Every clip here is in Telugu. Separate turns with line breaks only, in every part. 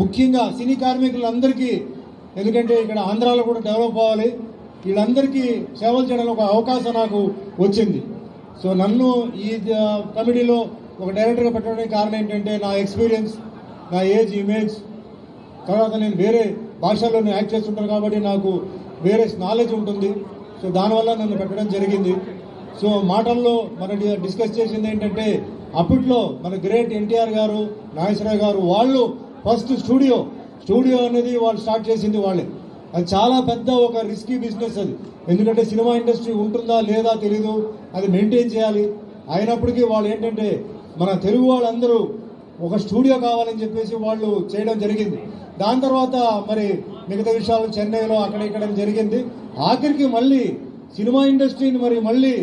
ముఖ్యంగా సినీ కార్మికులందరికీ, ఎందుకంటే ఇక్కడ ఆంధ్రాలో కూడా డెవలప్ అవ్వాలి, వీళ్ళందరికీ సేవలు చేయడానికి ఒక అవకాశం నాకు వచ్చింది. సో నన్ను ఈ కమిటీలో ఒక డైరెక్టర్గా పెట్టడానికి కారణం ఏంటంటే నా ఎక్స్పీరియన్స్, నా ఏజ్, ఇమేజ్, తర్వాత నేను వేరే భాషల్లో యాక్ట్ చేస్తుంటాను కాబట్టి నాకు వేరే నాలెడ్జ్ ఉంటుంది. సో దానివల్ల నన్ను పెట్టడం జరిగింది. సో మాటల్లో మనం డిస్కస్ చేసింది ఏంటంటే, అప్పట్లో మన గ్రేట్ ఎన్టీఆర్ గారు, నాగేశ్వరరావు గారు వాళ్ళు ఫస్ట్ స్టూడియో అనేది వాళ్ళు స్టార్ట్ చేసింది వాళ్ళే. అది చాలా పెద్ద ఒక రిస్కీ బిజినెస్ అది. ఎందుకంటే సినిమా ఇండస్ట్రీ ఉంటుందా లేదా తెలీదు, అది మెయింటైన్ చేయాలి. అయినప్పటికీ వాళ్ళు ఏంటంటే మన తెలుగు వాళ్ళందరూ ఒక స్టూడియో కావాలని చెప్పేసి వాళ్ళు చేయడం జరిగింది. దాని తర్వాత మరి మిగతా విషయాలు చెన్నైలో అక్కడ ఇక్కడ జరిగింది. ఆఖరికి మళ్ళీ సినిమా ఇండస్ట్రీని మళ్ళీ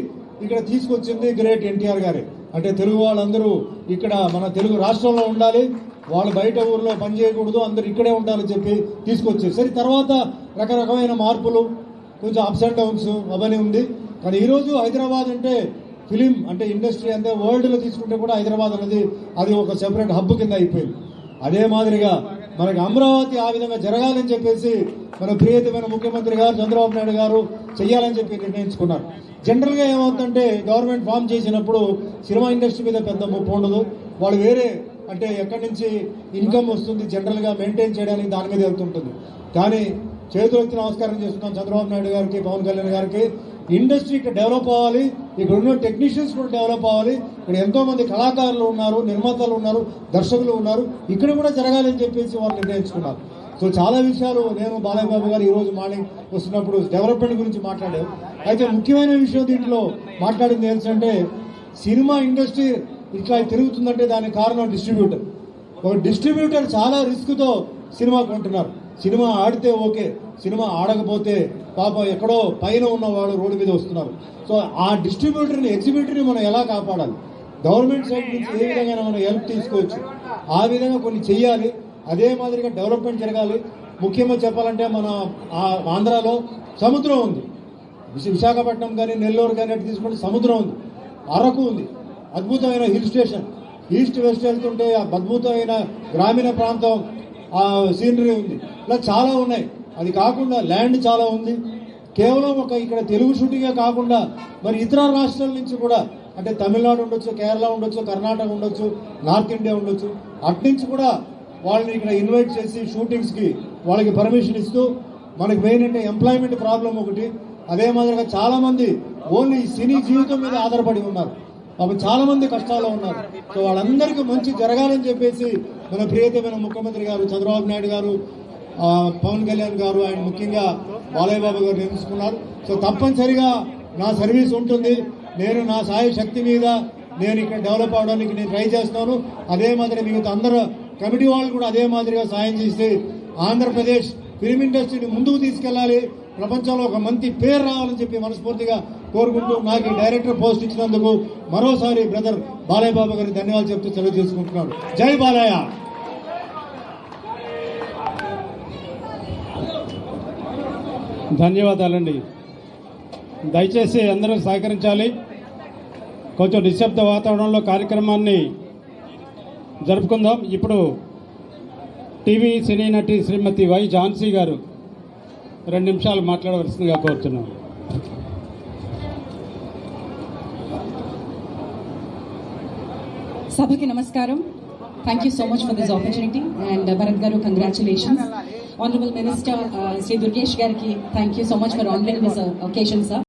ఇక్కడ తీసుకొచ్చింది గ్రేట్ ఎన్టీఆర్ గారే. అంటే తెలుగు వాళ్ళందరూ ఇక్కడ మన తెలుగు రాష్ట్రంలో ఉండాలి, వాళ్ళు బయట ఊర్లో పనిచేయకూడదు, అందరూ ఇక్కడే ఉండాలని చెప్పి తీసుకొచ్చారు. సరే, తర్వాత రకరకమైన మార్పులు, కొంచెం అప్స్ అండ్ డౌన్స్ అవన్నీ ఉంది. కానీ ఈరోజు హైదరాబాద్ అంటే ఫిలిం అంటే ఇండస్ట్రీ అంటే వరల్డ్లో తీసుకుంటే కూడా హైదరాబాద్ అనేది అది ఒక సెపరేట్ హబ్ కింద అయిపోయింది. అదే మాదిరిగా మనకి అమరావతి ఆ విధంగా జరగాలని చెప్పేసి మన ప్రియతమైన ముఖ్యమంత్రి గారు చంద్రబాబు నాయుడు గారు చెయ్యాలని చెప్పి నిర్ణయించుకున్నారు. జనరల్గా ఏమవుతుందంటే గవర్నమెంట్ ఫామ్ చేసినప్పుడు సినిమా ఇండస్ట్రీ మీద పెద్ద ముప్పు ఉండదు, వాళ్ళు వేరే అంటే ఎక్కడి నుంచి ఇన్కమ్ వస్తుంది జనరల్గా మెయింటైన్ చేయడానికి దాని మీద వెళ్తుంటుంది. కానీ చేతులెత్తి నమస్కారం చేస్తున్నాం చంద్రబాబు నాయుడు గారికి, పవన్ కళ్యాణ్ గారికి. ఇండస్ట్రీ ఇక్కడ డెవలప్ అవ్వాలి, ఇక్కడ ఉన్న టెక్నీషియన్స్ కూడా డెవలప్ అవ్వాలి. ఇక్కడ ఎంతో మంది కళాకారులు ఉన్నారు, నిర్మాతలు ఉన్నారు, దర్శకులు ఉన్నారు, ఇక్కడ కూడా జరగాలని చెప్పేసి వాళ్ళు నిర్ణయించుకున్నారు. సో చాలా విషయాలు నేను బాలయ్య బాబు గారు ఈరోజు మార్నింగ్ వస్తున్నప్పుడు డెవలప్మెంట్ గురించి మాట్లాడారు. అయితే ముఖ్యమైన విషయం దీంట్లో మాట్లాడింది ఏంటంటే, సినిమా ఇండస్ట్రీ ఇట్లా తిరుగుతుందంటే దానికి కారణం డిస్ట్రిబ్యూటర్. ఒక డిస్ట్రిబ్యూటర్ చాలా రిస్క్తో సినిమా కొంటున్నారు. సినిమా ఆడితే ఓకే, సినిమా ఆడకపోతే పాపం ఎక్కడో పైన ఉన్నవాడు రోడ్డు మీద వస్తున్నారు. సో ఆ డిస్ట్రిబ్యూటర్ని, ఎగ్జిబ్యూటర్ని మనం ఎలా కాపాడాలి, గవర్నమెంట్ సైడ్ నుంచి ఏ విధంగా మనం హెల్ప్ తీసుకోవచ్చు, ఆ విధంగా కొన్ని చెయ్యాలి. అదే మాదిరిగా డెవలప్మెంట్ జరగాలి. ముఖ్యంగా చెప్పాలంటే మన ఆంధ్రాలో సముద్రం ఉంది, విశాఖపట్నం కానీ నెల్లూరు కానీ అటు తీసుకుంటే సముద్రం ఉంది, అరకు ఉంది, అద్భుతమైన హిల్ స్టేషన్, ఈస్ట్ వెస్ట్ వెళ్తుంటే అద్భుతమైన గ్రామీణ ప్రాంతం ఆ సీనరీ ఉంది. ఇలా చాలా ఉన్నాయి. అది కాకుండా ల్యాండ్ చాలా ఉంది. కేవలం ఒక ఇక్కడ తెలుగు షూటింగే కాకుండా మరి ఇతర రాష్ట్రాల నుంచి కూడా, అంటే తమిళనాడు ఉండొచ్చు, కేరళ ఉండొచ్చు, కర్ణాటక ఉండొచ్చు, నార్త్ ఇండియా ఉండొచ్చు, అట్నుంచి కూడా వాళ్ళని ఇక్కడ ఇన్వైట్ చేసి షూటింగ్స్కి వాళ్ళకి పర్మిషన్ ఇస్తూ, మనకి మెయిన్ అంటే ఎంప్లాయ్మెంట్ ప్రాబ్లం ఒకటి. అదే మాదిరిగా చాలా మంది ఓన్లీ సినీ జీవితం మీద ఆధారపడి ఉన్నారు, అప్పుడు చాలా మంది కష్టాల్లో ఉన్నారు. సో వాళ్ళందరికీ మంచి జరగాలని చెప్పేసి మన ప్రియతమైన ముఖ్యమంత్రి గారు చంద్రబాబు నాయుడు గారు, పవన్ కళ్యాణ్ గారు, ఆయన ముఖ్యంగా బాలయ్య బాబు గారు నిర్మించుకున్నారు. సో తప్పనిసరిగా నా సర్వీస్ ఉంటుంది, నేను నా సాయ శక్తి మీద నేను ఇక్కడ డెవలప్ అవడానికి నేను ట్రై చేస్తాను. అదే మాదిరి మిగతా అందరూ కమిటీ వాళ్ళు కూడా అదే మాదిరిగా సాయం చేసి ఆంధ్రప్రదేశ్ ఫిలిం ఇండస్ట్రీని ముందుకు తీసుకెళ్లాలి, ప్రపంచంలో ఒక మంచి పేరు రావాలని చెప్పి మనస్ఫూర్తిగా కోరుకుంటూ నాకు డైరెక్టర్ పోస్ట్ ఇచ్చినందుకు మరోసారి బ్రదర్ బాలయ్య బాబు గారికి ధన్యవాదాలు చెప్తూ సెలవు చేసుకుంటున్నాను. జై బాలయ్య.
ధన్యవాదాలండి. దయచేసి అందరూ సహకరించాలి. కొంచెం నిశ్శబ్ద వాతావరణంలో కార్యక్రమాన్ని జరుపుకుందాం. ఇప్పుడు టీవీ సినీ నటి శ్రీమతి వై ఝాన్సీ గారు 2 నిమిషాలు మాట్లాడవలసిందిగా కోరుతున్నాం.
సభకి నమస్కారం. Thank you so much for this opportunity, and Bharat Garu, congratulations. Honorable Minister Sri Durgesh Gariki, thank you so much for honoring this occasion, sir.